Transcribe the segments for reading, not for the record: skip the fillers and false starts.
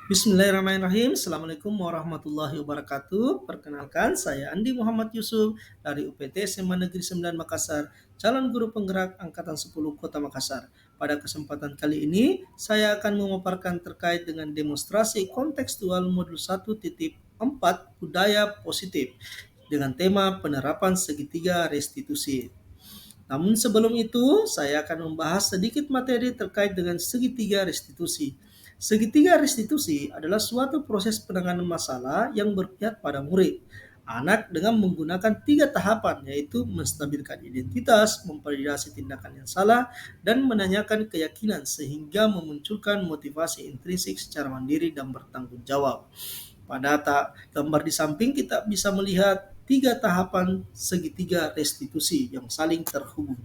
Bismillahirrahmanirrahim. Assalamualaikum warahmatullahi wabarakatuh. Perkenalkan, saya Andi Muhammad Yusuf dari UPT SMA Negeri 9 Makassar, calon guru penggerak Angkatan 10 Kota Makassar. Pada kesempatan kali ini, saya akan memaparkan terkait dengan demonstrasi kontekstual modul 1.4 budaya positif dengan tema penerapan segitiga restitusi. Namun sebelum itu, saya akan membahas sedikit materi terkait dengan segitiga restitusi. Segitiga restitusi adalah suatu proses penanganan masalah yang berpihak pada murid, anak dengan menggunakan 3 tahapan, yaitu menstabilkan identitas, memvalidasi tindakan yang salah, dan menanyakan keyakinan sehingga memunculkan motivasi intrinsik secara mandiri dan bertanggung jawab. Pada gambar di samping kita bisa melihat 3 tahapan segitiga restitusi yang saling terhubung.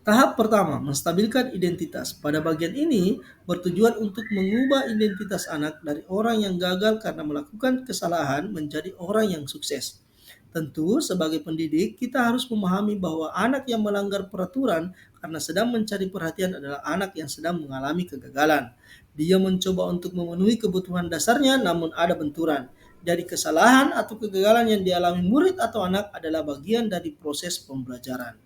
Tahap pertama, menstabilkan identitas. Pada bagian ini bertujuan untuk mengubah identitas anak dari orang yang gagal karena melakukan kesalahan menjadi orang yang sukses. Tentu, sebagai pendidik, kita harus memahami bahwa anak yang melanggar peraturan karena sedang mencari perhatian adalah anak yang sedang mengalami kegagalan. Dia mencoba untuk memenuhi kebutuhan dasarnya, namun ada benturan. Jadi, kesalahan atau kegagalan yang dialami murid atau anak adalah bagian dari proses pembelajaran.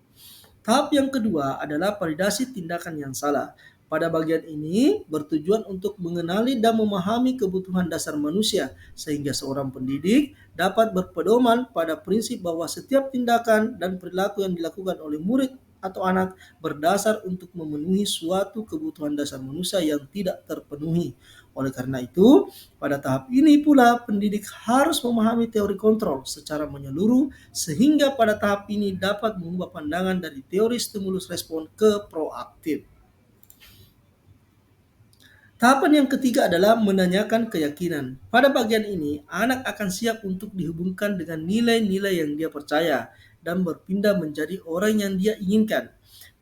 Tahap yang kedua adalah validasi tindakan yang salah. Pada bagian ini bertujuan untuk mengenali dan memahami kebutuhan dasar manusia, sehingga seorang pendidik dapat berpedoman pada prinsip bahwa setiap tindakan dan perilaku yang dilakukan oleh murid atau anak berdasar untuk memenuhi suatu kebutuhan dasar manusia yang tidak terpenuhi. Oleh karena itu, pada tahap ini pula pendidik harus memahami teori kontrol secara menyeluruh sehingga pada tahap ini dapat mengubah pandangan dari teori stimulus respon ke proaktif. Tahapan yang ketiga adalah menanyakan keyakinan. Pada bagian ini, anak akan siap untuk dihubungkan dengan nilai-nilai yang dia percaya dan berpindah menjadi orang yang dia inginkan.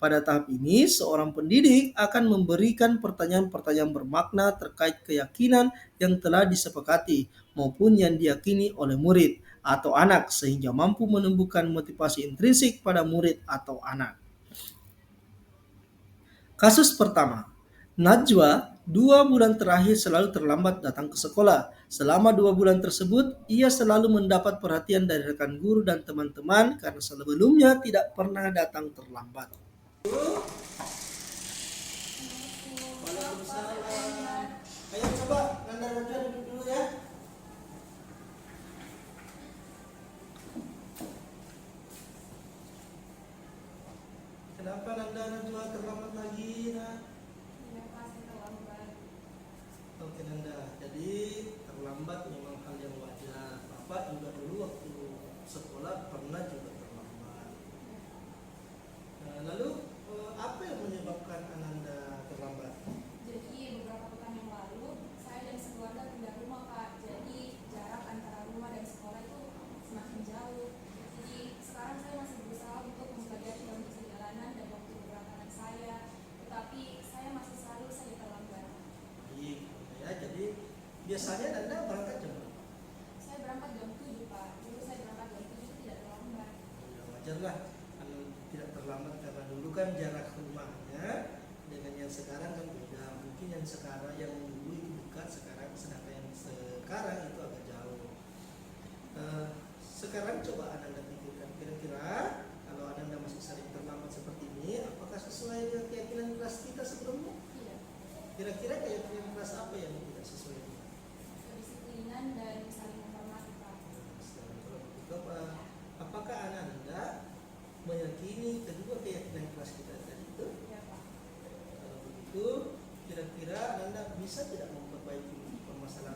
Pada tahap ini, seorang pendidik akan memberikan pertanyaan-pertanyaan bermakna terkait keyakinan yang telah disepakati maupun yang diyakini oleh murid atau anak sehingga mampu menumbuhkan motivasi intrinsik pada murid atau anak. Kasus pertama, Najwa 2 bulan terakhir selalu terlambat datang ke sekolah. Selama 2 bulan tersebut, ia selalu mendapat perhatian dari rekan guru dan teman-teman karena sebelumnya tidak pernah datang terlambat. Ayo coba Nanda Najwa duduk dulu ya. Kenapa Nanda Najwa terlambat lagi? Nah? Oke Nanda, jadi terlambat memang hal yang wajar. Bapak juga dulu waktu sekolah pernah juga terlambat. Nah, lalu apa yang menyebabkan Ananda terlambat? Jadi beberapa pekan yang lalu saya dan sekeluarga pindah rumah Kak. Jadi jarak antara rumah dan sekolah itu semakin jauh. Jadi sekarang saya masih berusaha untuk mempelajari untuk perjalanan dan waktu keberangkatan saya. Tetapi saya masih selalu saja terlambat. Baik, ya. Jadi biasanya Nanda berangkat jam berapa? Saya berangkat jam 7 Pak. Dulu saya berangkat jam 7 itu tidak terlambat. Ya, wajar lah kalau tidak terlambat karena dulu kan jarak rumahnya dengan yang sekarang kan beda. Mungkin yang sekarang yang dulu itu dekat, sekarang sedangkan yang sekarang itu agak jauh. Sekarang coba Ananda pikirkan kira-kira kalau Ananda masih sering terlambat seperti ini, apakah sesuai dengan keyakinan kelas kita sebelumnya? Tidak. Kira-kira keyakinan kelas apa yang tidak sesuai dengan? Kedisiplinan dan saling menghormati Pak. Apakah Ananda meyakini kedua keyakinan kelas kita tadi itu? Ya Pak. Kalau begitu, kira-kira Ananda bisa tidak memperbaiki permasalahan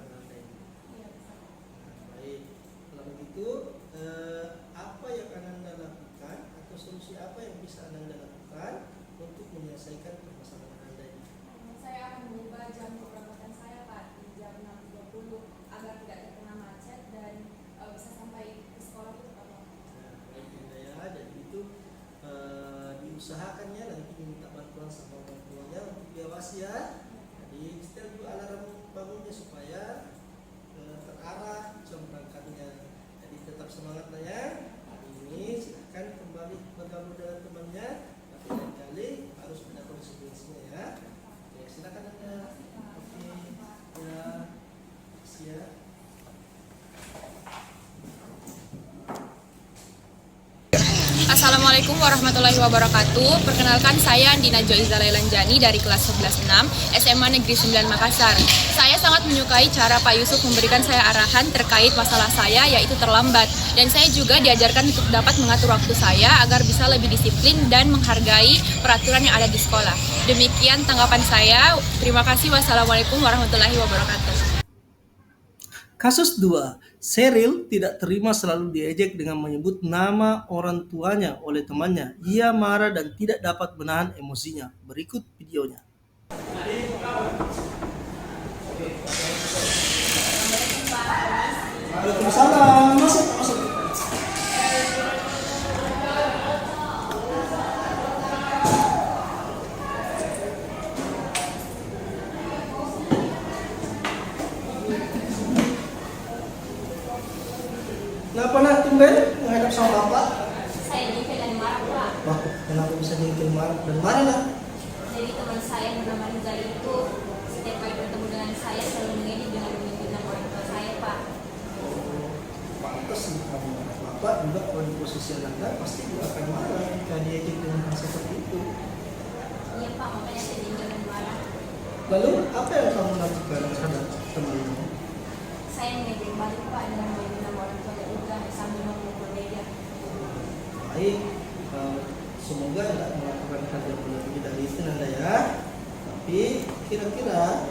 Assalamualaikum warahmatullahi wabarakatuh. Perkenalkan saya Andina Joiza Lailanjani dari kelas 11-6 SMA Negeri 9 Makassar. Saya sangat menyukai cara Pak Yusuf memberikan saya arahan terkait masalah saya yaitu terlambat. Dan saya juga diajarkan untuk dapat mengatur waktu saya agar bisa lebih disiplin dan menghargai peraturan yang ada di sekolah. Demikian tanggapan saya. Terima kasih. Wassalamualaikum warahmatullahi wabarakatuh. Kasus 2, Sheryl tidak terima selalu diejek dengan menyebut nama orang tuanya oleh temannya. Ia marah dan tidak dapat menahan emosinya. Berikut videonya. Waalaikumsalam. Masuk, masuk. Kenapa nak tumben menghadap sama bapak? Saya jengkel dan marah Pak. Wah, kenapa bisa jengkel marah dan marah lah? Jadi teman saya bernama Rizal itu setiap kali bertemu dengan saya selalu mengedit dengan menyebut nama orang tua saya Pak. Pantas nih kamu marah. Bapak juga kalau di posisi Anda pasti juga akan marah jika diejek dengan hal seperti itu. Iya Pak, makanya saya jengkel dan marah. Lalu apa yang kamu lakukan terhadap temanmu? Saya mengejek balik Pak dengan menyebut nama orang tua dan juga sambil memukul meja. Baik, semoga tidak melakukan hal yang lebih dari itu Anda ya. Tapi kira-kira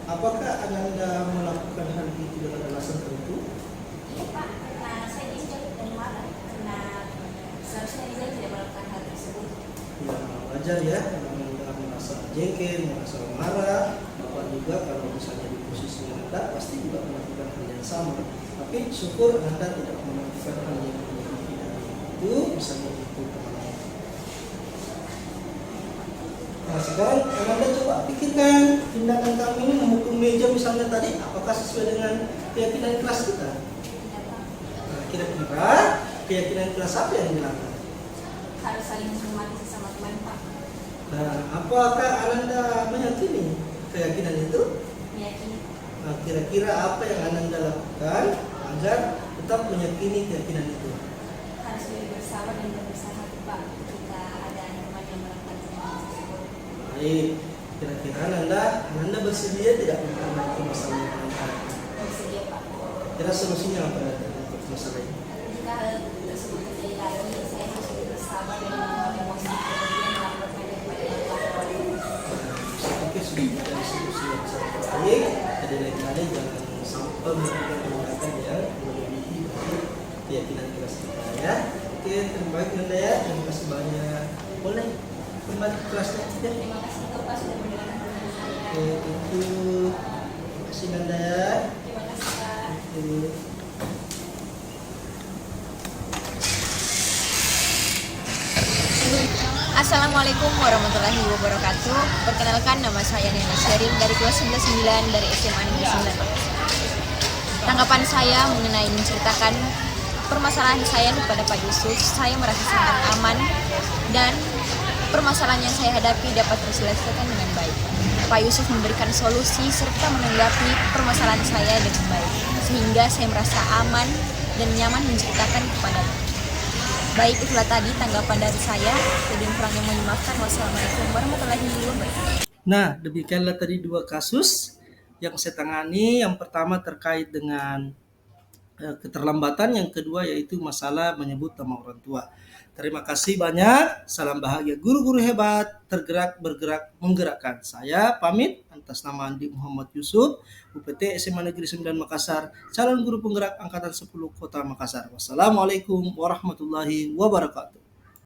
apakah Anda melakukan hal itu dengan alasan tertentu? Iya Pak, karena saya jengkel dan marah karena seharusnya Rizal tidak melakukan hal tersebut. Ya wajar ya, Anda merasa jengkel, merasa marah. Bapak juga kalau misalnya di posisi Anda pasti juga melakukan hal yang sama. Tapi syukur Anda tidak melakukan hal yang lebih dari itu, misalnya itu teman. Nah sekarang Anda coba pikirkan tindakan kami ini memukul meja misalnya tadi, apakah sesuai dengan keyakinan kelas kita? Tidak Pak, Nah, kira-kira keyakinan kelas apa yang dilakukan? harus saling menghormati sesama teman Pak. Nah, apakah Anda meyakini keyakinan itu? Meyakini Nah, kira-kira apa yang Anda lakukan agar tetap meyakini keyakinan itu? harus lebih bersabar dan berusaha Pak jika ada teman yang melakukan hal tersebut. Baik, kira-kira Anda bersedia tidak memperbaiki masalah yang Anda? Bersedia Pak. Kira solusinya apa untuk masalah ini? Jika hal tersebut terjadi lagi, saya harus lebih bersabar dan mengontrol emosi kemudian melaporkan kepada yang lapor. Saya pikir sudah menjadi solusi yang sangat baik. Jadi lain-kali jangan sampai melakukan tindakan yang melebihi dari keyakinan kelas kita ya. Oke, terima kasih Anda ya. Terima kasih banyak. Boleh kembali ke kelasnya ya. Terima kasih Bapak sudah mendengarkan pertanyaan saya. Oke, thank you. Terima kasih Anda ya. Terima kasih Pak. Oke. Assalamualaikum warahmatullahi wabarakatuh. Perkenalkan, nama saya Nena Sheryl dari kelas 11-9 dari SMA Negeri 9 Makassar. Tanggapan saya mengenai menceritakan permasalahan saya kepada Pak Yusuf, saya merasa sangat aman dan permasalahan yang saya hadapi dapat terselesaikan dengan baik. Pak Yusuf memberikan solusi serta menanggapi permasalahan saya dengan baik, sehingga saya merasa aman dan nyaman menceritakan kepadanya. Baik, itulah tadi tanggapan dari saya. Lebih kurangnya mohon dimaafkan. Wassalamualaikum warahmatullahi wabarakatuh. Nah, demikianlah tadi dua kasus yang saya tangani. Yang pertama terkait dengan keterlambatan, yang kedua yaitu masalah menyebut nama orang tua. Terima kasih banyak. Salam bahagia guru-guru hebat, tergerak, bergerak, menggerakkan. Saya pamit atas nama Andi Muhammad Yusuf, UPT SMA Negeri 9 Makassar, calon guru penggerak angkatan 10 Kota Makassar. Wassalamualaikum warahmatullahi wabarakatuh.